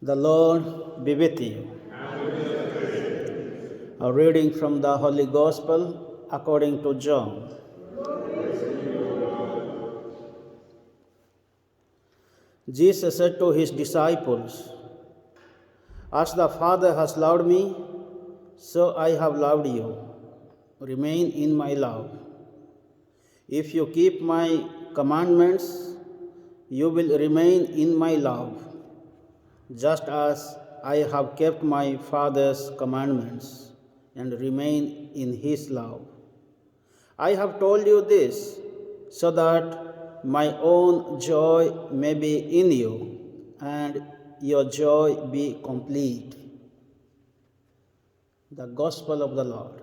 The Lord be with you. A reading from the Holy Gospel according to John. Jesus said to his disciples, "As the Father has loved me, so I have loved you. Remain in my love. If you keep my commandments, you will remain in my love, just as I have kept my Father's commandments and remain in his love. I have told you this so that my own joy may be in you and your joy be complete." The Gospel of the Lord.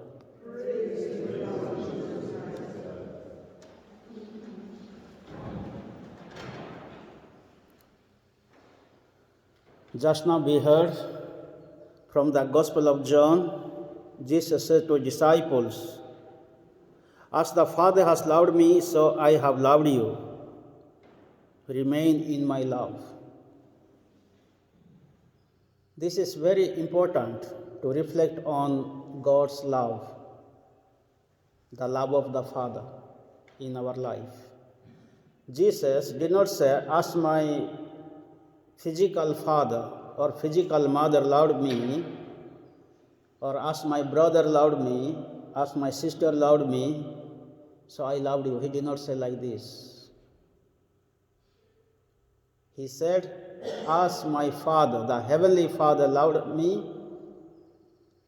Just now we heard from the Gospel of John, Jesus said to disciples, "As the Father has loved me, so I have loved you. Remain in my love." This is very important to reflect on God's love, the love of the Father in our life. Jesus did not say, "As my physical father or physical mother loved me, or as my brother loved me, as my sister loved me, so I loved you." He did not say like this. He said, "As my Father, the Heavenly Father loved me,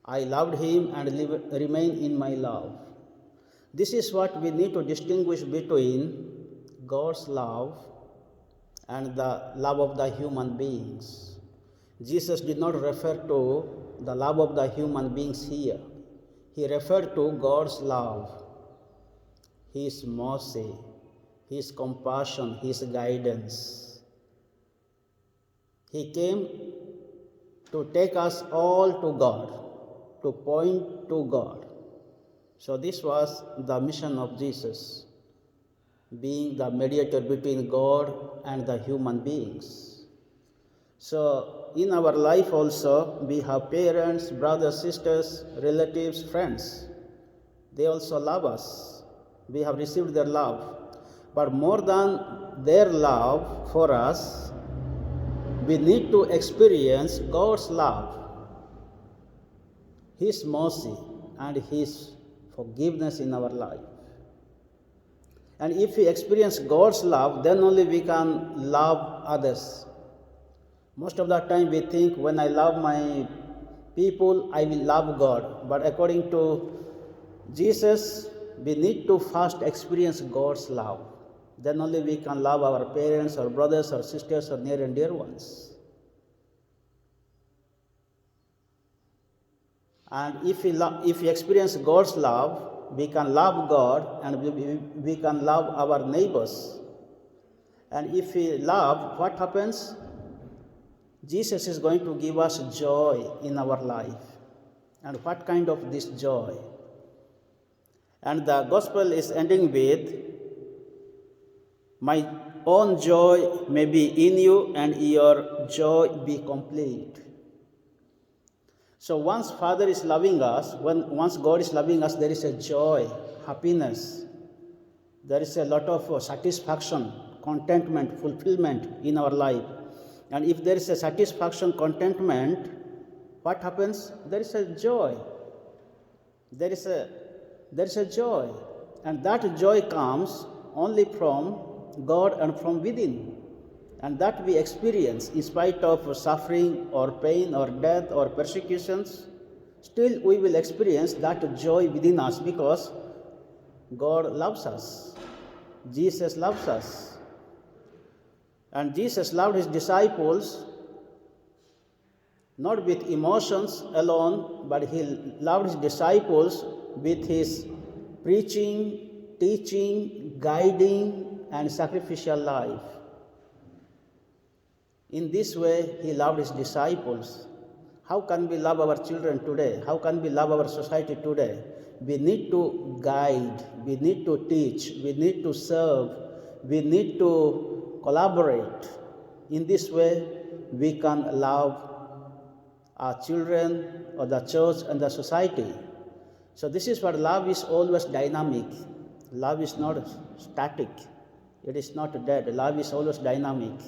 I loved him and remain in my love." This is what we need to distinguish between God's love and the love of the human beings. Jesus did not refer to the love of the human beings here. He referred to God's love, his mercy, his compassion, his guidance. He came to take us all to God, to point to God. So this was the mission of Jesus, being the mediator between God and the human beings. So in our life also, we have parents, brothers, sisters, relatives, friends. They also love us. We have received their love. But more than their love for us, we need to experience God's love, his mercy, and his forgiveness in our life. And if we experience God's love, then only we can love others. Most of the time we think, when I love my people, I will love God. But according to Jesus, we need to first experience God's love. Then only we can love our parents, or brothers, or sisters, or near and dear ones. And if we experience God's love, we can love God, and we can love our neighbors. And if we love, what happens? Jesus is going to give us joy in our life. And what kind of this joy? And the gospel is ending with, "My own joy may be in you and your joy be complete." So once Father is loving us, once God is loving us, there is a joy, happiness. There is a lot of satisfaction, contentment, fulfillment in our life. And if there is a satisfaction, contentment, what happens? There is a joy. There is a joy. And that joy comes only from God and from within. And that we experience in spite of suffering or pain or death or persecutions, still we will experience that joy within us, because God loves us. Jesus loves us. And Jesus loved his disciples not with emotions alone, but he loved his disciples with his preaching, teaching, guiding, and sacrificial life. In this way, he loved his disciples. How can we love our children today? How can we love our society today? We need to guide, we need to teach, we need to serve, we need to collaborate. In this way, we can love our children or the church and the society. So this is what love is always dynamic. Love is not static. It is not dead. Love is always dynamic.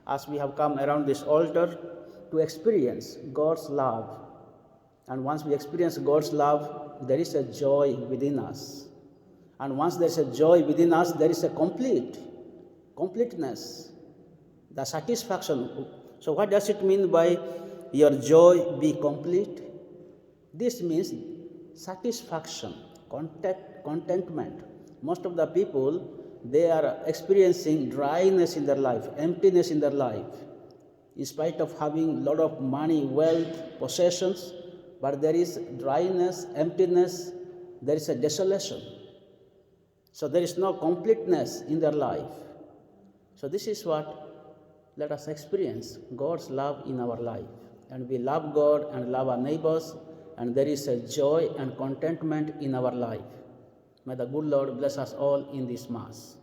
As we have come around this altar to experience God's love. And once we experience God's love, there is a joy within us. And once there is a joy within us, there is a completeness, the satisfaction. So what does it mean by your joy be complete? This means satisfaction, contentment. Most of the people, they are experiencing dryness in their life, emptiness in their life, in spite of having a lot of money, wealth, possessions, but there is dryness, emptiness, there is a desolation. So there is no completeness in their life. So this is what let us experience, God's love in our life. And we love God and love our neighbors, and there is a joy and contentment in our life. May the good Lord bless us all in this Mass.